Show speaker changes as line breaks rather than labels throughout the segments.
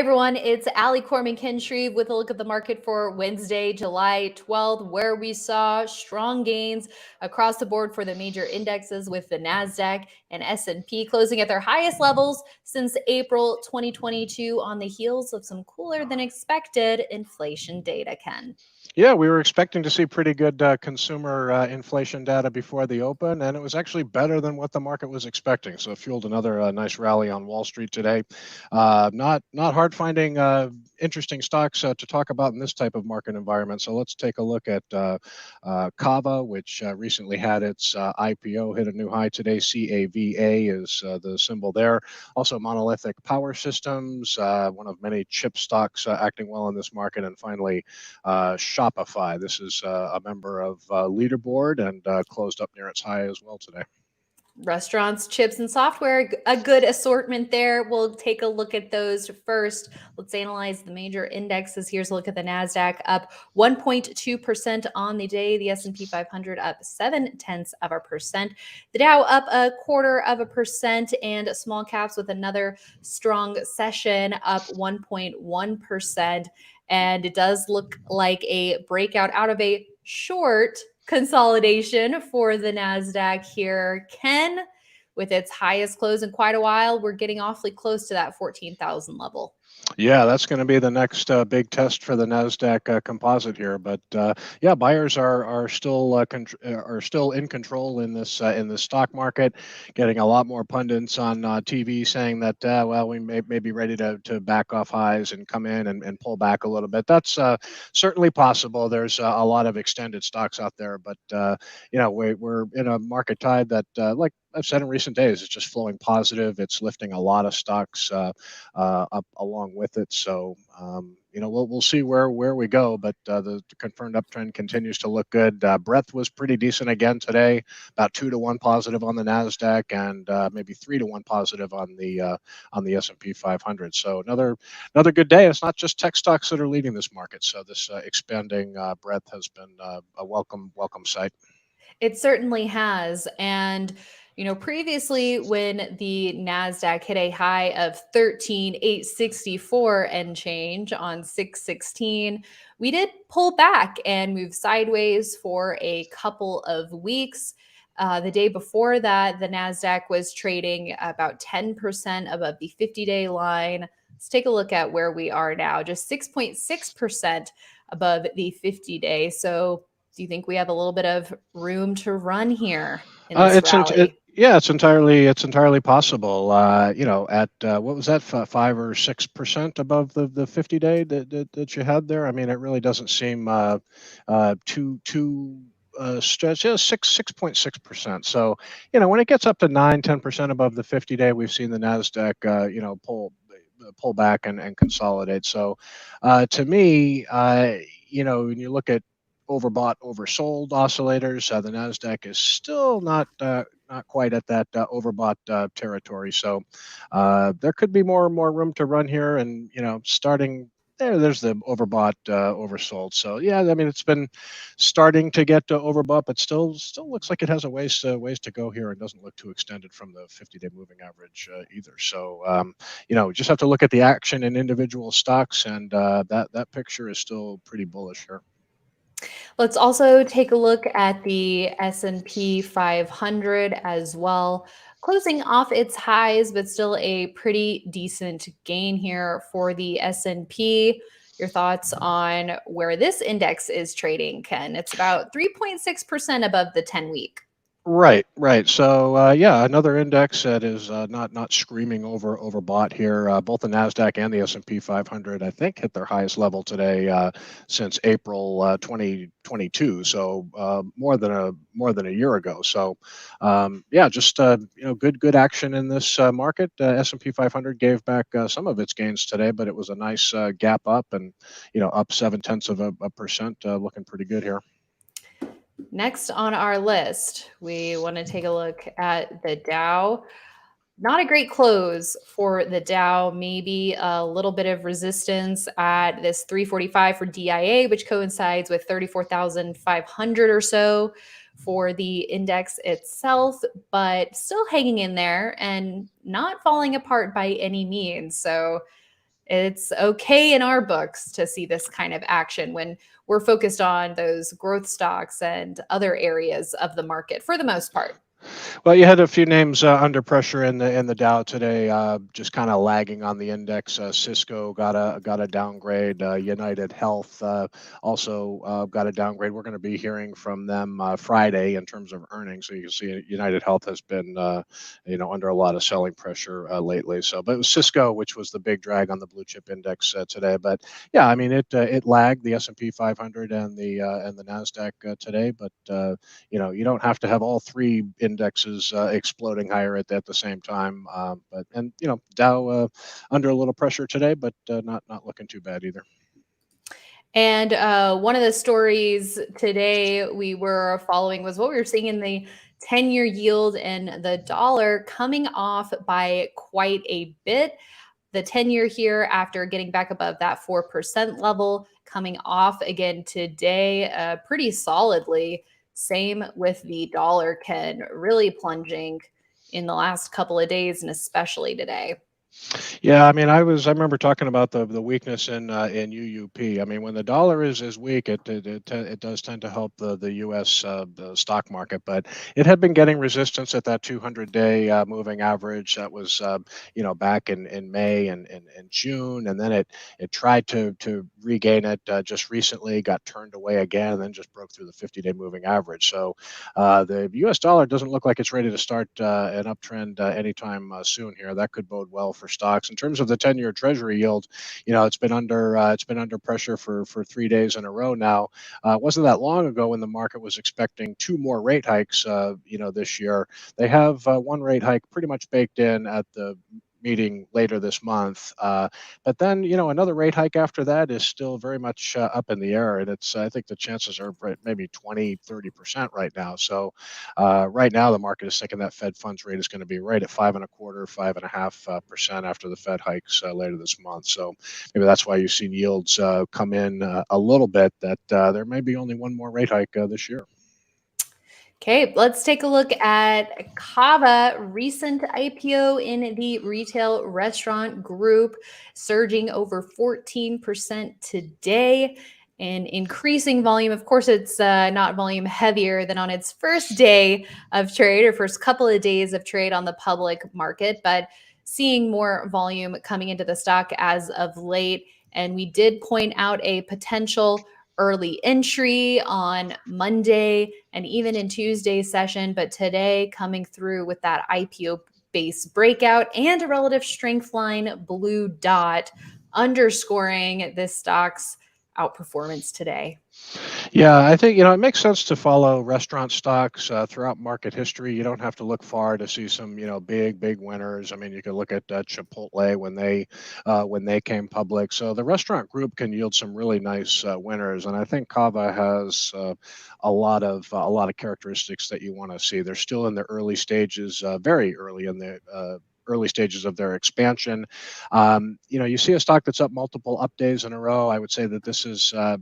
everyone, it's Ali Shreve with a look at the market for Wednesday, July 12th, where we saw strong gains across the board for the major indexes, with the NASDAQ and S&P closing at their highest levels since April 2022 on the heels of some cooler than expected inflation data, Ken.
Yeah, we were expecting to see pretty good consumer inflation data before the open, and it was actually better than what the market was expecting. So it fueled another nice rally on Wall Street today. Not hard finding interesting stocks to talk about in this type of market environment. So let's take a look at Cava, which recently had its IPO hit a new high today. CAVA is the symbol there. Also, Monolithic Power Systems, one of many chip stocks acting well in this market, and finally, Shopify. This is a member of Leaderboard and closed up near its high as well today.
Restaurants, chips, and software, a good assortment there. We'll take a look at those first. Let's analyze the major indexes. Here's a look at the NASDAQ, up 1.2% on the day. The S&P 500 up 0.7%. The Dow up 0.25%, and small caps with another strong session, up 1.1%. And it does look like a breakout out of a short consolidation for the NASDAQ here. Ken, with its highest close in quite a while, we're getting awfully close to that 14,000 level.
Yeah, that's going to be the next big test for the NASDAQ composite here. But yeah, buyers are still in control in this stock market. Getting a lot more pundits on TV saying that well, we may be ready to back off highs and come in and pull back a little bit. That's certainly possible. There's a lot of extended stocks out there, but we're in a market tide that like I've said in recent days, it's just flowing positive. It's lifting a lot of stocks up along with it. So we'll see where we go, but the confirmed uptrend continues to look good. Breadth was pretty decent again today, about 2-to-1 positive on the NASDAQ, and maybe 3-to-1 positive on the S&P 500. So another good day. It's not just tech stocks that are leading this market. So this expanding breadth has been a welcome sight.
It certainly has. And previously when the NASDAQ hit a high of 13,864 and change on 6/16, we did pull back and move sideways for a couple of weeks. The day before that, the NASDAQ was trading about 10% above the 50-day line. Let's take a look at where we are now, just 6.6% above the 50-day. So do you think we have a little bit of room to run here in this rally?
Yeah, it's entirely possible. At what was that, 5 or 6% above the 50-day that you had there? I mean, it really doesn't seem too stretch. 6.6%. So when it gets up to 9-10% above the 50-day, we've seen the NASDAQ pull back and consolidate. So to me, when you look at overbought, oversold oscillators, the NASDAQ is still not quite at that overbought territory. So there could be more room to run here, and starting there's the overbought, oversold. So yeah, I mean, it's been starting to get overbought, but still looks like it has a ways to go here, and doesn't look too extended from the 50-day moving average either. So just have to look at the action in individual stocks, and that picture is still pretty bullish here.
Let's also take a look at the S&P 500 as well, closing off its highs, but still a pretty decent gain here for the S&P. Your thoughts on where this index is trading, Ken? It's about 3.6% above the 10-week.
Right. So yeah, another index that is not screaming overbought here. Both the NASDAQ and the S&P 500, I think, hit their highest level today since April 2022. So more than a year ago. So yeah, just good action in this market. S&P 500 gave back some of its gains today, but it was a nice gap up, and up 0.7%, looking pretty good here.
Next on our list, we want to take a look at the Dow. Not a great close for the Dow, maybe a little bit of resistance at this 345 for DIA, which coincides with 34,500 or so for the index itself, but still hanging in there and not falling apart by any means. So it's okay in our books to see this kind of action when we're focused on those growth stocks and other areas of the market for the most part.
Well, you had a few names under pressure in the Dow today, just kind of lagging on the index. Cisco got a downgrade. United Health also got a downgrade. We're going to be hearing from them Friday in terms of earnings. So you can see United Health has been under a lot of selling pressure lately. So, but it was Cisco, which was the big drag on the blue chip index today. But yeah, I mean it lagged the S&P 500 and the NASDAQ today. But you don't have to have all three indexes exploding higher at the same time. Dow under a little pressure today, but not looking too bad either.
And one of the stories today we were following was what we were seeing in the 10-year yield and the dollar coming off by quite a bit. The 10-year here, after getting back above that 4% level, coming off again today pretty solidly. Same with the dollar, Ken, really plunging in the last couple of days and especially today.
Yeah, I mean, I remember talking about the weakness in UUP. I mean, when the dollar is weak, it does tend to help the U.S. The stock market, but it had been getting resistance at that 200-day moving average that was back in May and June, and then it tried to regain it just recently, got turned away again, and then just broke through the 50-day moving average. So the U.S. dollar doesn't look like it's ready to start an uptrend anytime soon here. That could bode well for stocks. In terms of the 10-year Treasury yield, it's been under pressure for 3 days in a row now. It wasn't that long ago when the market was expecting 2 more rate hikes. This year they have 1 rate hike pretty much baked in at the meeting later this month. But then, another rate hike after that is still very much up in the air. And I think the chances are maybe 20-30% right now. So right now, the market is thinking that Fed funds rate is going to be right at 5.25%, 5.5% after the Fed hikes later this month. So maybe that's why you've seen yields come in a little bit, that there may be only 1 more rate hike this year.
Okay, let's take a look at Cava, recent IPO in the retail restaurant group, surging over 14% today and increasing volume. Of course, it's not volume heavier than on its first day of trade or first couple of days of trade on the public market, but seeing more volume coming into the stock as of late. And we did point out a potential early entry on Monday and even in Tuesday's session, but today coming through with that IPO base breakout and a relative strength line blue dot, underscoring this stock's outperformance today.
Yeah, I think it makes sense to follow restaurant stocks throughout market history. You don't have to look far to see some big winners. I mean, you can look at Chipotle when they came public. So the restaurant group can yield some really nice winners, and I think Cava has a lot of characteristics that you want to see. They're still in the early stages, very early in the early stages of their expansion. You see a stock that's up multiple up days in a row. I would say that this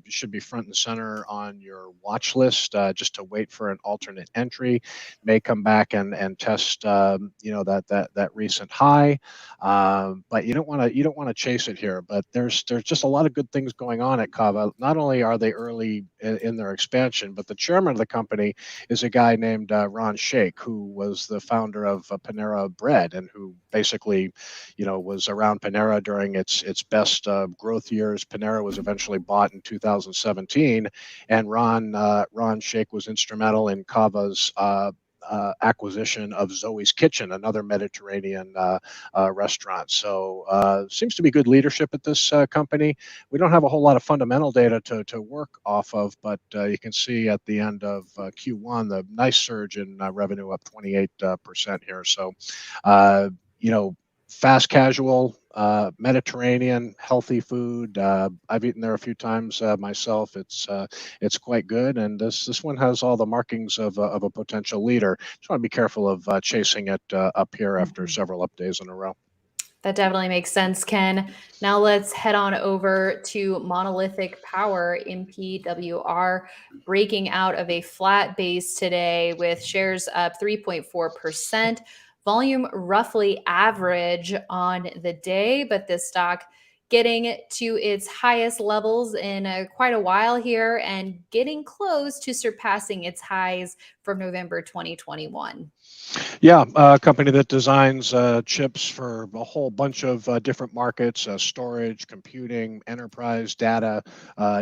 should be front and center on your watch list, just to wait for an alternate entry. May come back and test that recent high, but you don't want to chase it here. But there's just a lot of good things going on at Cava. Not only are they early in their expansion, but the chairman of the company is a guy named Ron Shaich, who was the founder of Panera Bread and who basically, was around Panera during its best growth years. Panera was eventually bought in 2017, and Ron Shaich was instrumental in Cava's acquisition of Zoe's Kitchen, another Mediterranean restaurant. So seems to be good leadership at this company. We don't have a whole lot of fundamental data to work off of, but you can see at the end of Q1 the nice surge in revenue, up 28% here. So fast casual, Mediterranean, healthy food. I've eaten there a few times myself. It's quite good, and this one has all the markings of a potential leader. Just want to be careful of chasing it up here after several up days in a row.
That definitely makes sense, Ken. Now let's head on over to Monolithic Power, MPWR, breaking out of a flat base today with shares up 3.4%. Volume roughly average on the day, but this stock getting to its highest levels in quite a while here and getting close to surpassing its highs from November 2021.
Yeah, a company that designs chips for a whole bunch of different markets, storage, computing, enterprise, data,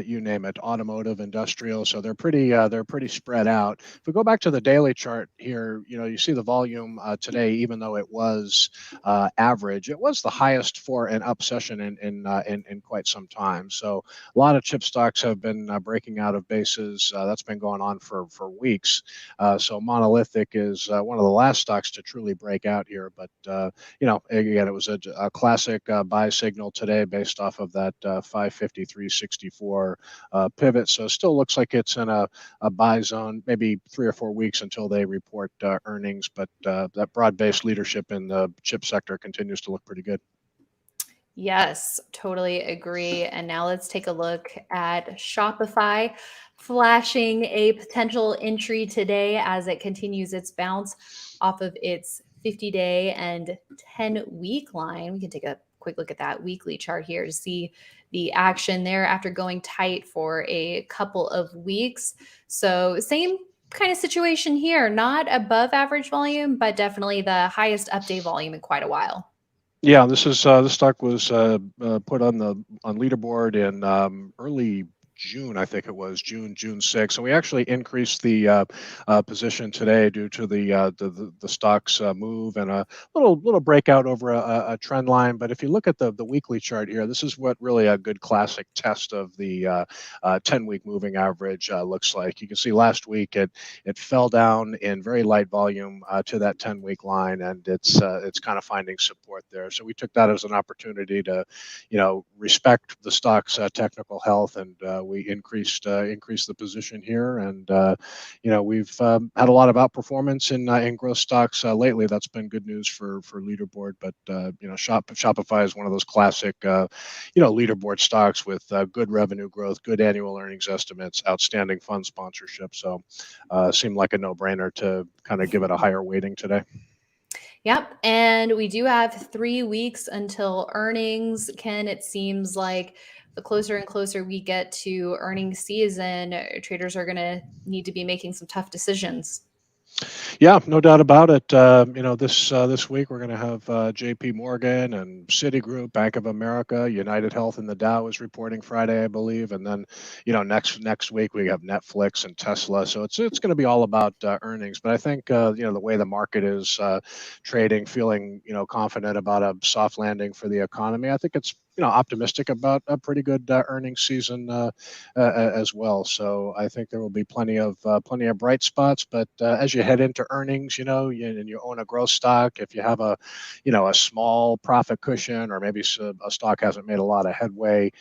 you name it, automotive, industrial. So they're pretty spread out. If we go back to the daily chart here, you see the volume today, even though it was average, it was the highest for an up session in quite some time. So a lot of chip stocks have been breaking out of bases. That's been going on for weeks. So Monolithic is one of the last stocks to truly break out here. But, again, it was a classic buy signal today based off of that 553.64 pivot. So it still looks like it's in a buy zone, maybe 3 or 4 weeks until they report earnings. But that broad-based leadership in the chip sector continues to look pretty good.
Yes, totally agree. And now let's take a look at Shopify flashing a potential entry today as it continues its bounce off of its 50-day and 10-week line. We can take a quick look at that weekly chart here to see the action there after going tight for a couple of weeks. So same kind of situation here, not above average volume, but definitely the highest update volume in quite a while.
Yeah, this stock was put on leaderboard in early June, I think it was June 6th, and we actually increased the position today due to the stock's move and a little breakout over a trend line. But if you look at the weekly chart here, this is what really a good classic test of the 10-week moving average looks like. You can see last week it fell down in very light volume to that 10-week line, and it's kind of finding support there. So we took that as an opportunity to, respect the stock's technical health, and we increased the position here. And we've had a lot of outperformance in growth stocks lately. That's been good news for leaderboard. But Shopify is one of those classic leaderboard stocks with good revenue growth, good annual earnings estimates, outstanding fund sponsorship. So seemed like a no-brainer to kind of give it a higher weighting today.
Yep. And we do have 3 weeks until earnings. Ken, it seems like the closer and closer we get to earnings season, traders are going to need to be making some tough decisions.
Yeah, no doubt about it. This week we're going to have J.P. Morgan and Citigroup, Bank of America, United Health, and the Dow is reporting Friday, I believe. And then, next week we have Netflix and Tesla. So it's going to be all about earnings. But I think the way the market is trading, feeling confident about a soft landing for the economy, I think it's optimistic about a pretty good earnings season as well. So I think there will be plenty of bright spots. But as you head into earnings, and you own a growth stock, if you have a small profit cushion, or maybe a stock hasn't made a lot of headway,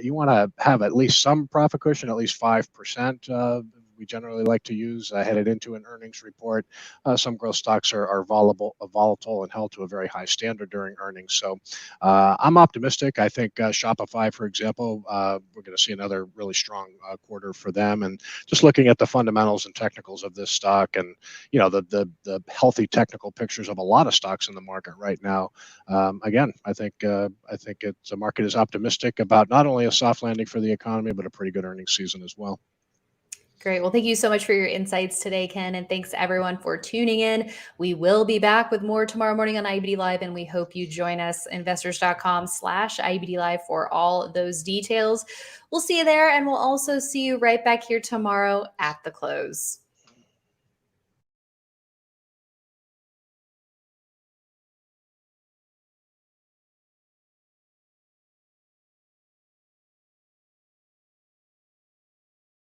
you want to have at least some profit cushion, at least 5%. We generally like to use headed into an earnings report. Some growth stocks are volatile and held to a very high standard during earnings. So I'm optimistic. I think Shopify, for example, we're going to see another really strong quarter for them. And just looking at the fundamentals and technicals of this stock, and the healthy technical pictures of a lot of stocks in the market right now. Again, I think the market is optimistic about not only a soft landing for the economy, but a pretty good earnings season as well.
Great. Well, thank you so much for your insights today, Ken. And thanks to everyone for tuning in. We will be back with more tomorrow morning on IBD Live, and we hope you join us, investors.com/IBD Live, for all those details. We'll see you there, and we'll also see you right back here tomorrow at the close.